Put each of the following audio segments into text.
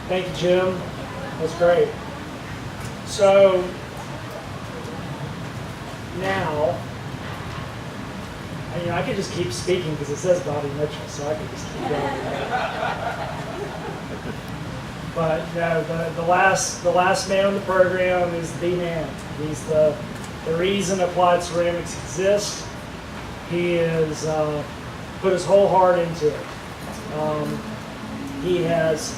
Thank you, Jim. That's great. So now, I could just keep speaking because it says Bobby Mitchell, so I could just keep going. But no, the last man on the program is the man. He's the reason Applied Ceramics exists. He has put his whole heart into it. He has,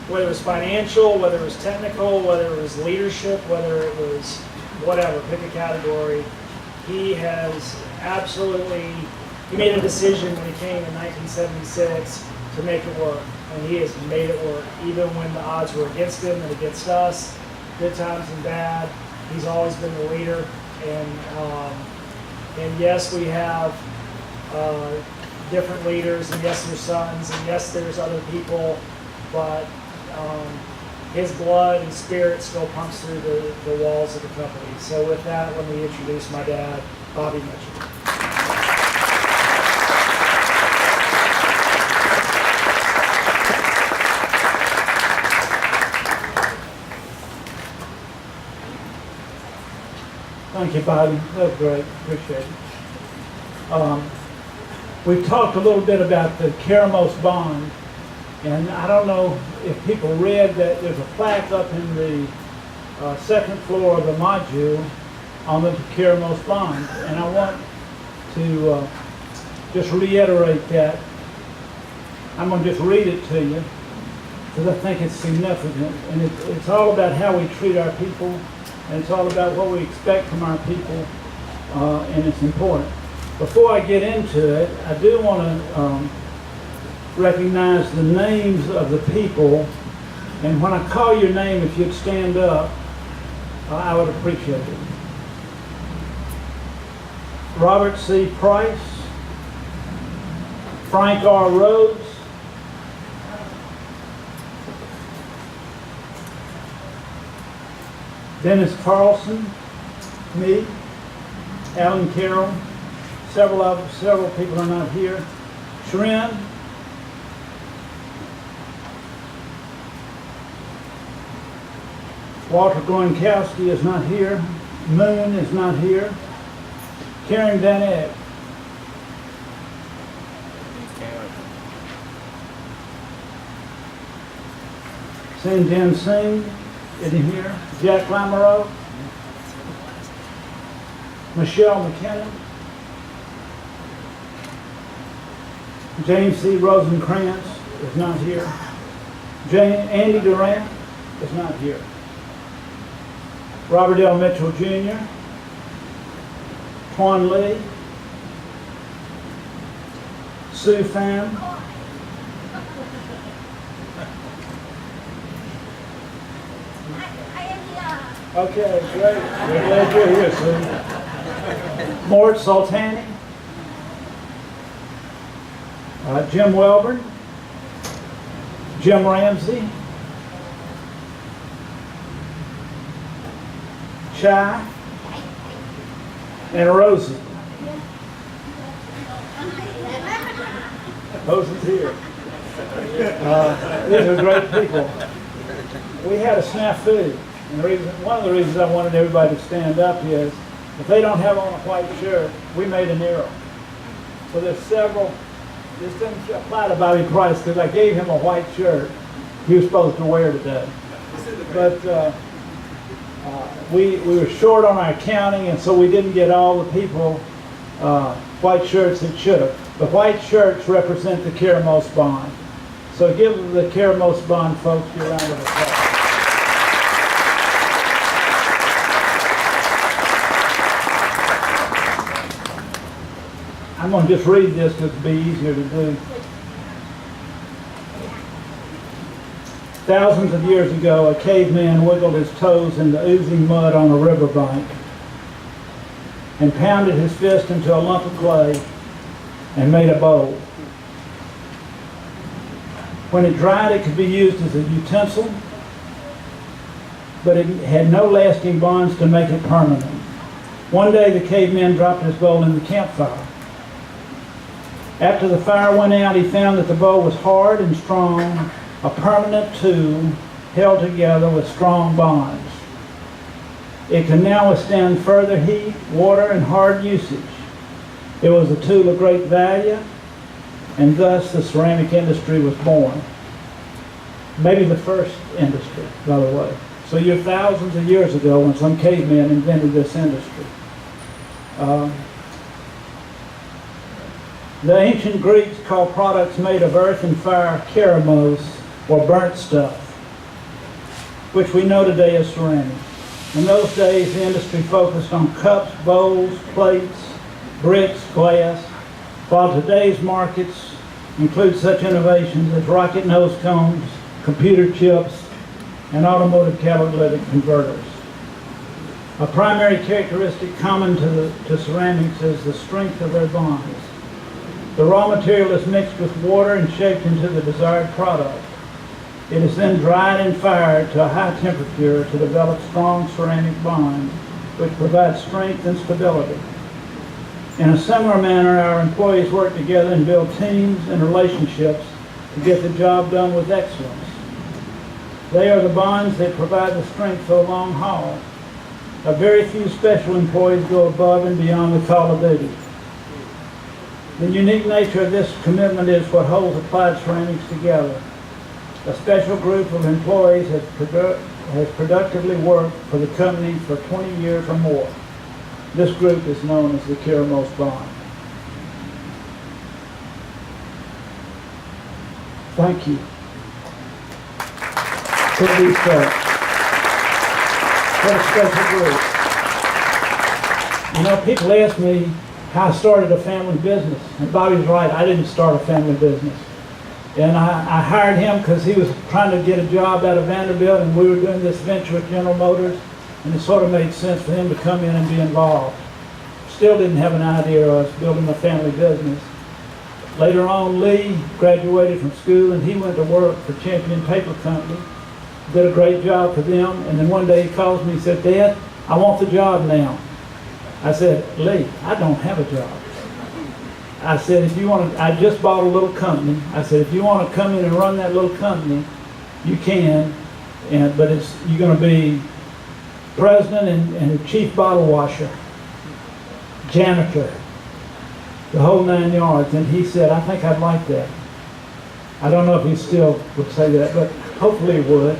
whether it was financial, whether it was technical, whether it was leadership, whether it was whatever, pick a category, he has absolutely, he made a decision when he came in 1976 to make it work. And he has made it work, even when the odds were against him and against us, good times and bad. He's always been the leader. And yes, we have different leaders, and yes, there's sons, and yes, there's other people, but his blood and spirit still pumps through the walls of the company. So with that, let me introduce my dad, Bobby Mitchell. Thank you, Bobby. That was great. Appreciate it. We've talked a little bit about the Keramos bond, and I don't know if people read that there's a plaque up in the second floor of the module on the Keramos bond, and I want to just reiterate that. I'm going to just read it to you because I think it's significant, and it's all about how we treat our people. And it's all about what we expect from our people, and it's important. Before I get into it, I do want to recognize the names of the people, and when I call your name, if you'd stand up, I would appreciate it. Robert C. Price, Frank R. Rhodes, Dennis Carlson, me, Alan Carroll, several people are not here. Shren, Walter Gronkowski is not here. Moon is not here. Karen Van Eck. Sanjan Singh isn't here. Jack Lamoureux. Michelle McKinnon. James C. Rosenkrantz is not here. Andy Durant is not here. Robert L. Mitchell Jr. Twan Lee. Sue Pham. Okay, great. We're glad you're here, Sue. Mort Sultani. Jim Welburn. Jim Ramsey. Chai. And Rosie. Rosie's here. These are great people. We had a snafu. And one of the reasons I wanted everybody to stand up is, if they don't have on a white shirt, we made an arrow. So there's several. This didn't apply to Bobby Price because I gave him a white shirt he was supposed to wear today. But we were short on our counting, and so we didn't get all the people white shirts that should have. The white shirts represent the Keramos bond. So give the Keramos bond folks a round of applause. I'm going to just read this because it'll be easier to do. Thousands of years ago, a caveman wiggled his toes in the oozing mud on a riverbank and pounded his fist into a lump of clay and made a bowl. When it dried, it could be used as a utensil, but it had no lasting bonds to make it permanent. One day, the caveman dropped his bowl in the campfire. After the fire went out, he found that the bowl was hard and strong, a permanent tool, held together with strong bonds. It can now withstand further heat, water, and hard usage. It was a tool of great value, and thus the ceramic industry was born. Maybe the first industry, by the way. So you're thousands of years ago when some cavemen invented this industry. The ancient Greeks called products made of earth and fire keramos, or burnt stuff, which we know today as ceramics. In those days, the industry focused on cups, bowls, plates, bricks, glass, while today's markets include such innovations as rocket nose cones, computer chips, and automotive catalytic converters. A primary characteristic common to ceramics is the strength of their bonds. The raw material is mixed with water and shaped into the desired product. It is then dried and fired to a high temperature to develop strong ceramic bonds, which provide strength and stability. In a similar manner, our employees work together and build teams and relationships to get the job done with excellence. They are the bonds that provide the strength for the long haul. A very few special employees go above and beyond the call of duty. The unique nature of this commitment is what holds Applied Ceramics together. A special group of employees has productively worked for the company for 20 years or more. This group is known as the Keramos Bond. Thank you. Please start. What a special group. You know, people ask me how I started a family business. And Bobby's right, I didn't start a family business. And I hired him because he was trying to get a job out of Vanderbilt, and we were doing this venture with General Motors, and it sort of made sense for him to come in and be involved. Still didn't have an idea of us building a family business. Later on, Lee graduated from school, and he went to work for Champion Paper Company. Did a great job for them, and then one day he calls me and said, "Dad, I want the job now." I said, "Lee, I don't have a job." I said, "If you want to," I just bought a little company. I said, "If you want to come in and run that little company, you can, but you're going to be president and chief bottle washer, janitor, the whole 9 yards." And he said, "I think I'd like that." I don't know if he still would say that, but hopefully he would.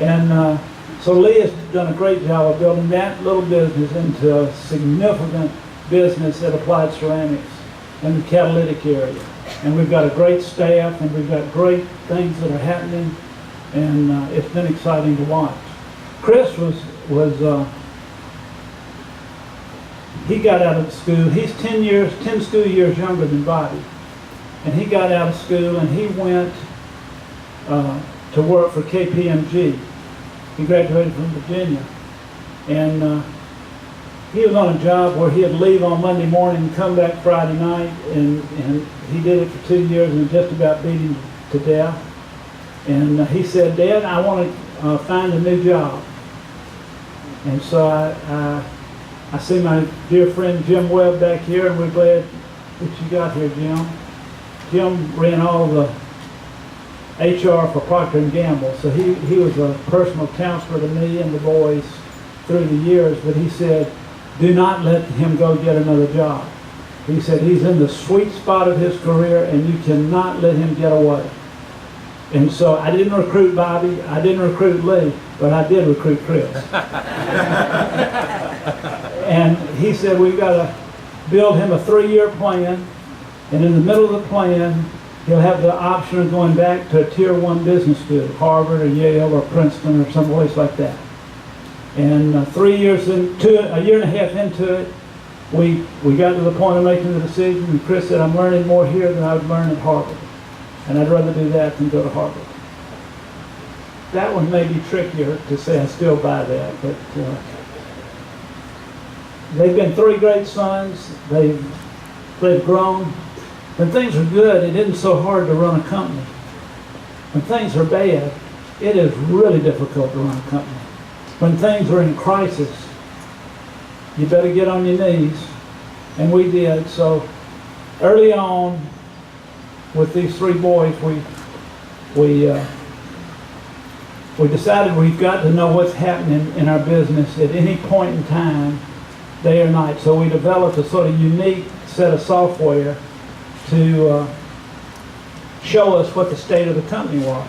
And so Lee has done a great job of building that little business into a significant business at Applied Ceramics in the catalytic area. And we've got a great staff, and we've got great things that are happening, and it's been exciting to watch. Chris he got out of school. He's 10 school years younger than Bobby. And he got out of school and he went to work for KPMG. He graduated from Virginia. And he was on a job where he'd leave on Monday morning and come back Friday night, and he did it for 2 years and just about beat him to death. And he said, "Dad, I want to find a new job." And so I see my dear friend Jim Webb back here, and we're glad that you got here, Jim. Jim ran all the HR for Procter & Gamble, so he was a personal counselor to me and the boys through the years, but he said, "Do not let him go get another job." He said he's in the sweet spot of his career, and you cannot let him get away. And so I didn't recruit Bobby, I didn't recruit Lee, but I did recruit Chris. And he said we've got to build him a 3-year plan, and in the middle of the plan, he'll have the option of going back to a Tier 1 business school, Harvard or Yale or Princeton or someplace like that. And 3 years into it, a year and a half into it, we got to the point of making the decision, and Chris said, "I'm learning more here than I would learn at Harvard. And I'd rather do that than go to Harvard." That one may be trickier to say. I still buy that, but they've been 3 great sons. They've grown. When things are good, it isn't so hard to run a company. When things are bad, it is really difficult to run a company. When things are in crisis, you better get on your knees, and we did. So early on, with these 3 boys, we we decided we've got to know what's happening in our business at any point in time, day or night. So we developed a sort of unique set of software to show us what the state of the company was.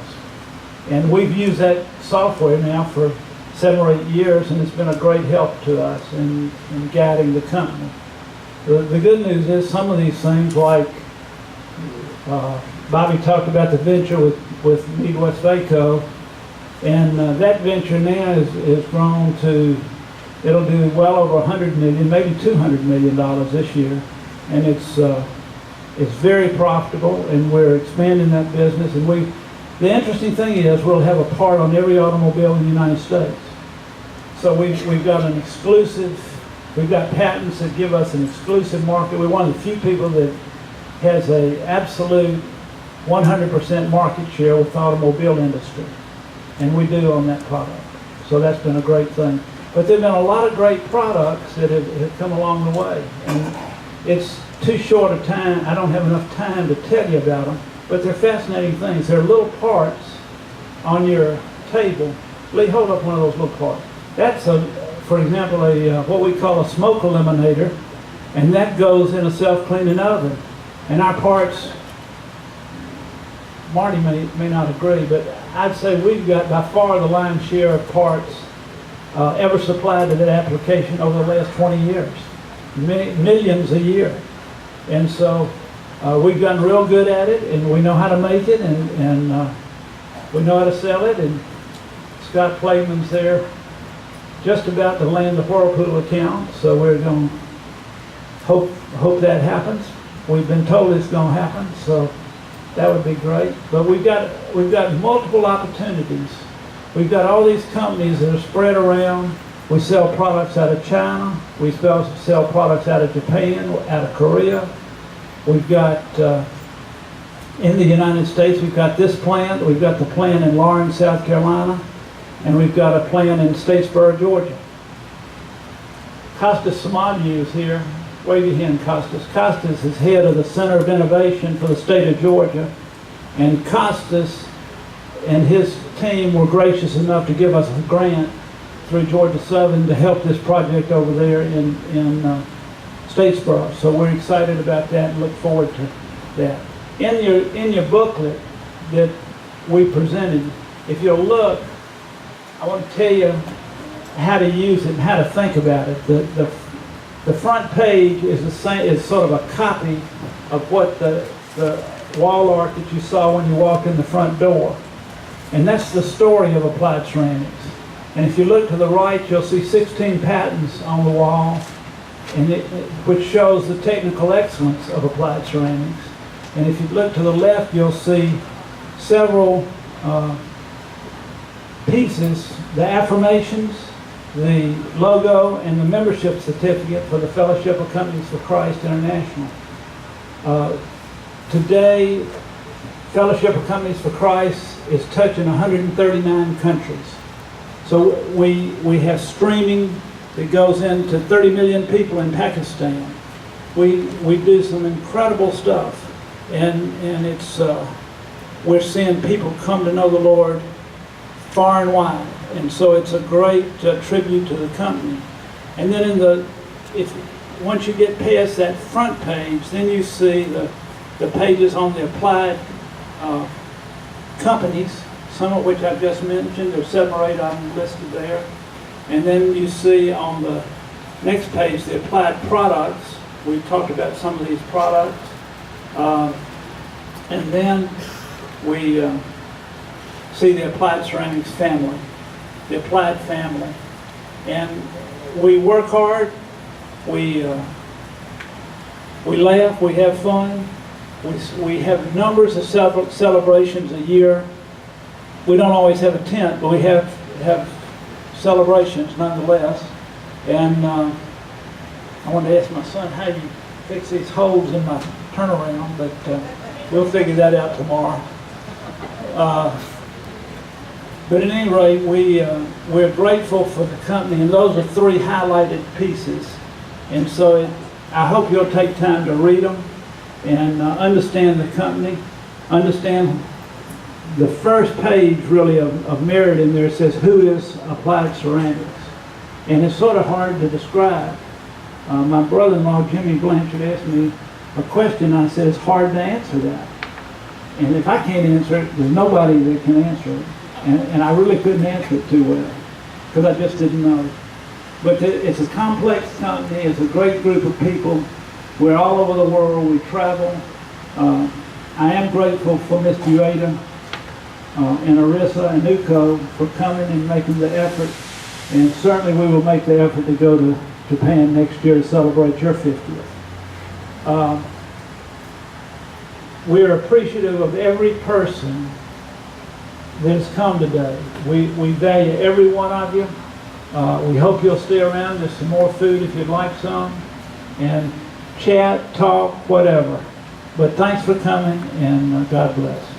And we've used that software now for 7 or 8 years, and it's been a great help to us in guiding the company. The good news is some of these things, like Bobby talked about the venture with Midwest Vaco, and that venture now is grown to, it'll do well over 100 million, maybe $200 million this year, and it's very profitable, and we're expanding that business. And the interesting thing is we'll have a part on every automobile in the United States. So we've got an exclusive, we've got patents that give us an exclusive market. We're one of the few people that has a absolute 100% market share with the automobile industry, and we do on that product. So that's been a great thing. But there have been a lot of great products that have come along the way, and it's too short a time. I don't have enough time to tell you about them, but they're fascinating things. They're little parts on your table. Lee, hold up one of those little parts. That's, for example, what we call a smoke eliminator, and that goes in a self-cleaning oven. And our parts, Marty may not agree, but I'd say we've got by far the lion's share of parts ever supplied to that application over the last 20 years. Millions a year. And so we've gotten real good at it, and we know how to make it, and we know how to sell it. And Scott Playman's there just about to land the Whirlpool account, so we're going to hope that happens. We've been told it's going to happen, so that would be great. But we've got multiple opportunities. We've got all these companies that are spread around. We sell products out of China. We sell products out of Japan, out of Korea. We've got, in the United States, we've got this plant. We've got the plant in Lawrence, South Carolina. And we've got a plant in Statesboro, Georgia. Costas Samaniu is here. Wave your hand, Costas. Costas is head of the Center of Innovation for the state of Georgia. And Costas and his team were gracious enough to give us a grant through Georgia Southern to help this project over there in Statesboro. So we're excited about that and look forward to that. In your booklet that we presented, if you'll look, I want to tell you how to use it and how to think about it. The front page is the same, is sort of a copy of what the wall art that you saw when you walked in the front door. And that's the story of Applied Ceramics. And if you look to the right, you'll see 16 patents on the wall, and which shows the technical excellence of Applied Ceramics. And if you look to the left, you'll see several pieces, the affirmations, the logo, and the membership certificate for the Fellowship of Companies for Christ International. Today, Fellowship of Companies for Christ is touching 139 countries. So we have streaming that goes into 30 million people in Pakistan. We do some incredible stuff, and it's we're seeing people come to know the Lord far and wide, and so it's a great tribute to the company. And then once you get past that front page, then you see the pages on the applied companies, some of which I've just mentioned. There's 7 or 8 of them listed there. And then you see on the next page the applied products. We've talked about some of these products. And then we see the Applied Ceramics family, the Applied family. And we work hard, we laugh, we have fun, we have numbers of celebrations a year. We don't always have a tent, but we have celebrations nonetheless. And I wanted to ask my son how you fix these holes in my turnaround, but we'll figure that out tomorrow. But at any rate, we're grateful for the company, and those are 3 highlighted pieces. And so I hope you'll take time to read them and understand the company, understand the first page really of Merit in there says, who is Applied Ceramics? And it's sort of hard to describe. My brother-in-law, Jimmy Blanchard, asked me a question. I said, it's hard to answer that. And if I can't answer it, there's nobody that can answer it. And I really couldn't answer it too well, because I just didn't know. But it's a complex company. It's a great group of people. We're all over the world. We travel. I am grateful for Mr. Ueda and Arissa and Uko for coming and making the effort. And certainly we will make the effort to go to Japan next year to celebrate your 50th. We're appreciative of every person that has come today. We value every one of you. We hope you'll stay around. There's some more food if you'd like some. And chat, talk, whatever. But thanks for coming, and God bless.